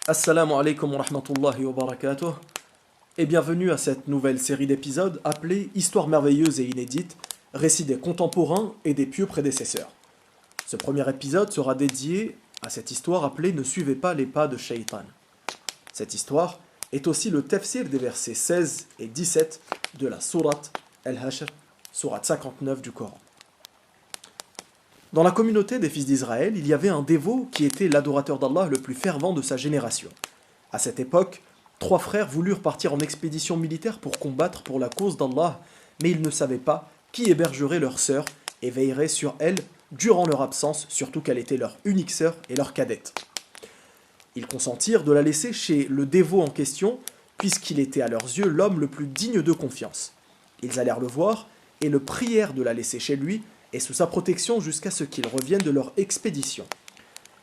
Assalamu alaikum wa rahmatullahi wa barakatuh et bienvenue à cette nouvelle série d'épisodes appelée Histoire merveilleuse et inédite, récits des contemporains et des pieux prédécesseurs. Ce premier épisode sera dédié à cette histoire appelée Ne suivez pas les pas de Shaitan. Cette histoire est aussi le tafsir des versets 16 et 17 de la sourate Al-Hashr, sourate 59 du Coran. Dans la communauté des fils d'Israël, il y avait un dévot qui était l'adorateur d'Allah le plus fervent de sa génération. À cette époque, 3 frères voulurent partir en expédition militaire pour combattre pour la cause d'Allah, mais ils ne savaient pas qui hébergerait leur sœur et veillerait sur elle durant leur absence, surtout qu'elle était leur unique sœur et leur cadette. Ils consentirent de la laisser chez le dévot en question, puisqu'il était à leurs yeux l'homme le plus digne de confiance. Ils allèrent le voir et le prièrent de la laisser chez lui et sous sa protection jusqu'à ce qu'ils reviennent de leur expédition.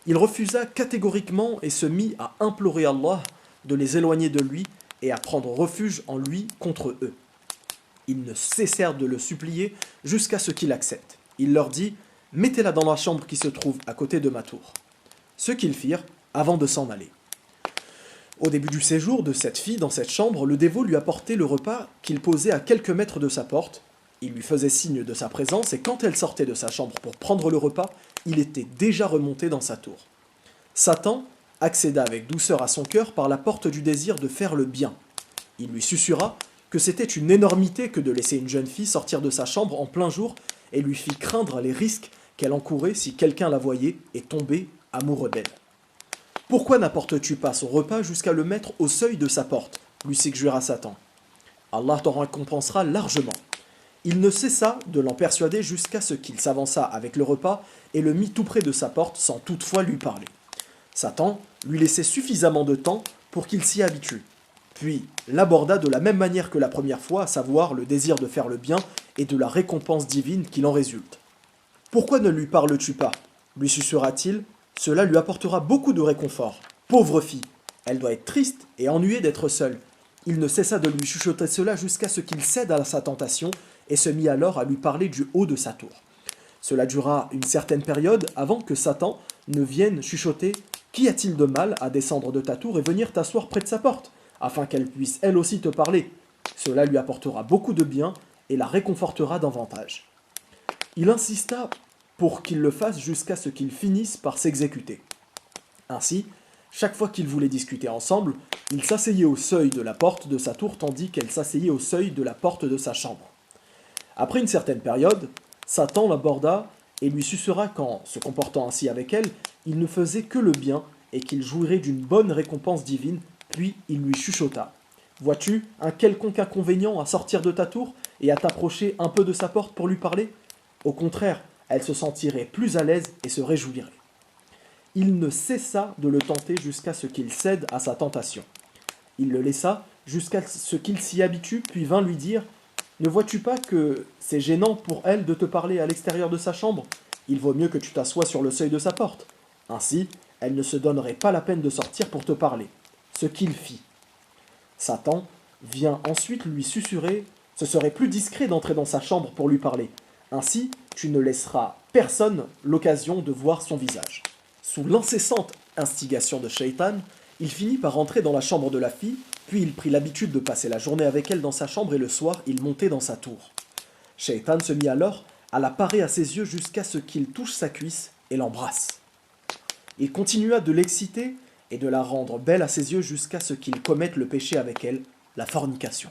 Il refusa catégoriquement et se mit à implorer Allah de les éloigner de lui et à prendre refuge en lui contre eux. Ils ne cessèrent de le supplier jusqu'à ce qu'il accepte. Il leur dit « Mettez-la dans la chambre qui se trouve à côté de ma tour ». Ce qu'ils firent avant de s'en aller. Au début du séjour de cette fille dans cette chambre, le dévot lui apportait le repas qu'il posait à quelques mètres de sa porte. Il lui faisait signe de sa présence et quand elle sortait de sa chambre pour prendre le repas, il était déjà remonté dans sa tour. Satan accéda avec douceur à son cœur par la porte du désir de faire le bien. Il lui susurra que c'était une énormité que de laisser une jeune fille sortir de sa chambre en plein jour et lui fit craindre les risques qu'elle encourait si quelqu'un la voyait et tombait amoureux d'elle. « Pourquoi n'apportes-tu pas son repas jusqu'à le mettre au seuil de sa porte ?» lui suggéra Satan. « Allah t'en récompensera largement. » Il ne cessa de l'en persuader jusqu'à ce qu'il s'avança avec le repas et le mit tout près de sa porte sans toutefois lui parler. Satan lui laissait suffisamment de temps pour qu'il s'y habitue, puis l'aborda de la même manière que la première fois, à savoir le désir de faire le bien et de la récompense divine qu'il en résulte. « Pourquoi ne lui parles-tu pas » lui susurra-t-il. « Cela lui apportera beaucoup de réconfort. Pauvre fille, elle doit être triste et ennuyée d'être seule. » Il ne cessa de lui chuchoter cela jusqu'à ce qu'il cède à sa tentation et se mit alors à lui parler du haut de sa tour. Cela dura une certaine période avant que Satan ne vienne chuchoter « Qu'y a-t-il de mal à descendre de ta tour et venir t'asseoir près de sa porte, afin qu'elle puisse elle aussi te parler. Cela lui apportera beaucoup de bien et la réconfortera davantage. » Il insista pour qu'il le fasse jusqu'à ce qu'il finisse par s'exécuter. Ainsi, chaque fois qu'ils voulaient discuter ensemble, il s'asseyait au seuil de la porte de sa tour tandis qu'elle s'asseyait au seuil de la porte de sa chambre. Après une certaine période, Satan l'aborda et lui susurra qu'en se comportant ainsi avec elle, il ne faisait que le bien et qu'il jouirait d'une bonne récompense divine, puis il lui chuchota. « Vois-tu un quelconque inconvénient à sortir de ta tour et à t'approcher un peu de sa porte pour lui parler ? Au contraire, elle se sentirait plus à l'aise et se réjouirait. » Il ne cessa de le tenter jusqu'à ce qu'il cède à sa tentation. Il le laissa jusqu'à ce qu'il s'y habitue, puis vint lui dire « Ne vois-tu pas que c'est gênant pour elle de te parler à l'extérieur de sa chambre ? Il vaut mieux que tu t'assoies sur le seuil de sa porte. Ainsi, elle ne se donnerait pas la peine de sortir pour te parler. » Ce qu'il fit. Satan vient ensuite lui susurrer « Ce serait plus discret d'entrer dans sa chambre pour lui parler. Ainsi, tu ne laisseras personne l'occasion de voir son visage. » Sous l'incessante instigation de Shaitan, il finit par entrer dans la chambre de la fille, puis il prit l'habitude de passer la journée avec elle dans sa chambre et le soir, il montait dans sa tour. Shaitan se mit alors à la parer à ses yeux jusqu'à ce qu'il touche sa cuisse et l'embrasse. Il continua de l'exciter et de la rendre belle à ses yeux jusqu'à ce qu'il commette le péché avec elle, la fornication.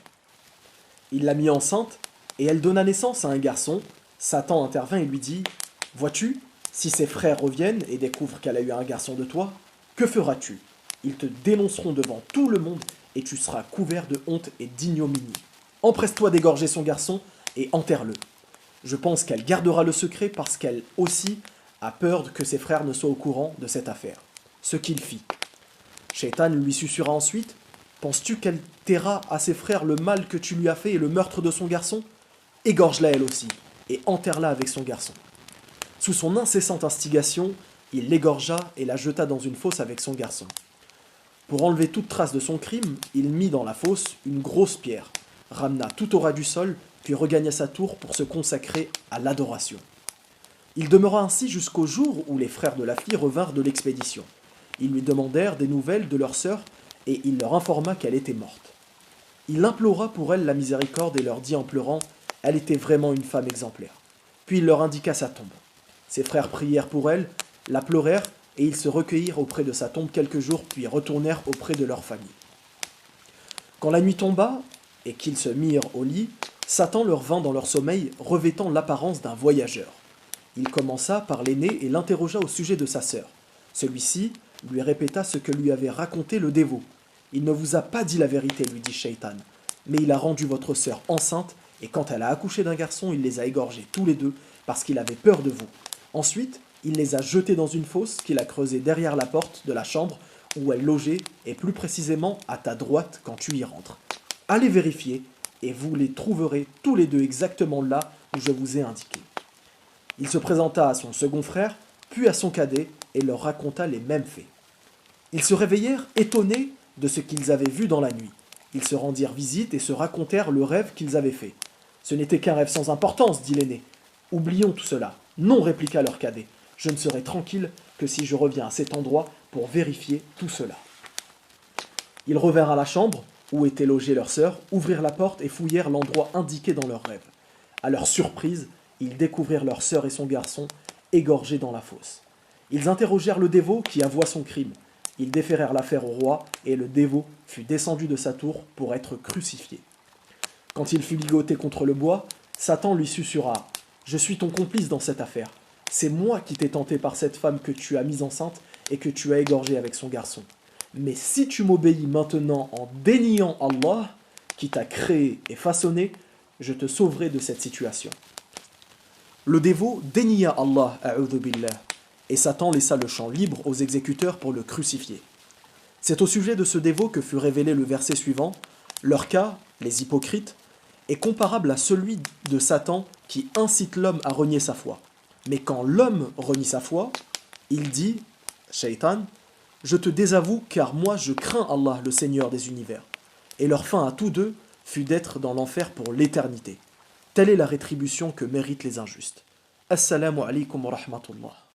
Il la mit enceinte et elle donna naissance à un garçon. Satan intervint et lui dit « Vois-tu, si ses frères reviennent et découvrent qu'elle a eu un garçon de toi, que feras-tu ? Ils te dénonceront devant tout le monde et tu seras couvert de honte et d'ignominie. Empresse-toi d'égorger son garçon et enterre-le. Je pense qu'elle gardera le secret parce qu'elle aussi a peur que ses frères ne soient au courant de cette affaire. » Ce qu'il fit. Shaitan lui susurra ensuite « Penses-tu qu'elle taira à ses frères le mal que tu lui as fait et le meurtre de son garçon ? Égorge-la elle aussi et enterre-la avec son garçon. » Sous son incessante instigation, il l'égorgea et la jeta dans une fosse avec son garçon. Pour enlever toute trace de son crime, il mit dans la fosse une grosse pierre, ramena tout au ras du sol, puis regagna sa tour pour se consacrer à l'adoration. Il demeura ainsi jusqu'au jour où les frères de la fille revinrent de l'expédition. Ils lui demandèrent des nouvelles de leur sœur et il leur informa qu'elle était morte. Il implora pour elle la miséricorde et leur dit en pleurant « Elle était vraiment une femme exemplaire ». Puis il leur indiqua sa tombe. Ses frères prièrent pour elle, la pleurèrent et ils se recueillirent auprès de sa tombe quelques jours puis retournèrent auprès de leur famille. Quand la nuit tomba et qu'ils se mirent au lit, Satan leur vint dans leur sommeil revêtant l'apparence d'un voyageur. Il commença par l'aîné et l'interrogea au sujet de sa sœur. Celui-ci lui répéta ce que lui avait raconté le dévot. « Il ne vous a pas dit la vérité, lui dit Shaitan, mais il a rendu votre sœur enceinte et quand elle a accouché d'un garçon, il les a égorgés tous les deux parce qu'il avait peur de vous. Ensuite, il les a jetés dans une fosse qu'il a creusée derrière la porte de la chambre où elle logeait et plus précisément à ta droite quand tu y rentres. Allez vérifier et vous les trouverez tous les deux exactement là où je vous ai indiqué. » Il se présenta à son second frère, puis à son cadet, et leur raconta les mêmes faits. Ils se réveillèrent étonnés de ce qu'ils avaient vu dans la nuit. Ils se rendirent visite et se racontèrent le rêve qu'ils avaient fait. « Ce n'était qu'un rêve sans importance, dit l'aîné. « Oublions tout cela. »« Non, répliqua leur cadet. Je ne serai tranquille que si je reviens à cet endroit pour vérifier tout cela. » Ils revinrent à la chambre, où était logée leur sœur, ouvrirent la porte et fouillèrent l'endroit indiqué dans leur rêve. À leur surprise, ils découvrirent leur sœur et son garçon égorgés dans la fosse. Ils interrogèrent le dévot qui avoua son crime. Ils déférèrent l'affaire au roi et le dévot fut descendu de sa tour pour être crucifié. Quand il fut ligoté contre le bois, Satan lui susurra « Je suis ton complice dans cette affaire. C'est moi qui t'ai tenté par cette femme que tu as mise enceinte et que tu as égorgée avec son garçon. Mais si tu m'obéis maintenant en déniant Allah, qui t'a créé et façonné, je te sauverai de cette situation. » Le dévot dénia Allah, a'udhu billah, et Satan laissa le champ libre aux exécuteurs pour le crucifier. C'est au sujet de ce dévot que fut révélé le verset suivant. Leur cas, les hypocrites, est comparable à celui de Satan qui incite l'homme à renier sa foi. Mais quand l'homme renie sa foi, il dit, Shaitan, « Je te désavoue car moi je crains Allah, le Seigneur des univers. » Et leur fin à tous deux fut d'être dans l'enfer pour l'éternité. Telle est la rétribution que méritent les injustes. Assalamu alaikum wa rahmatullah.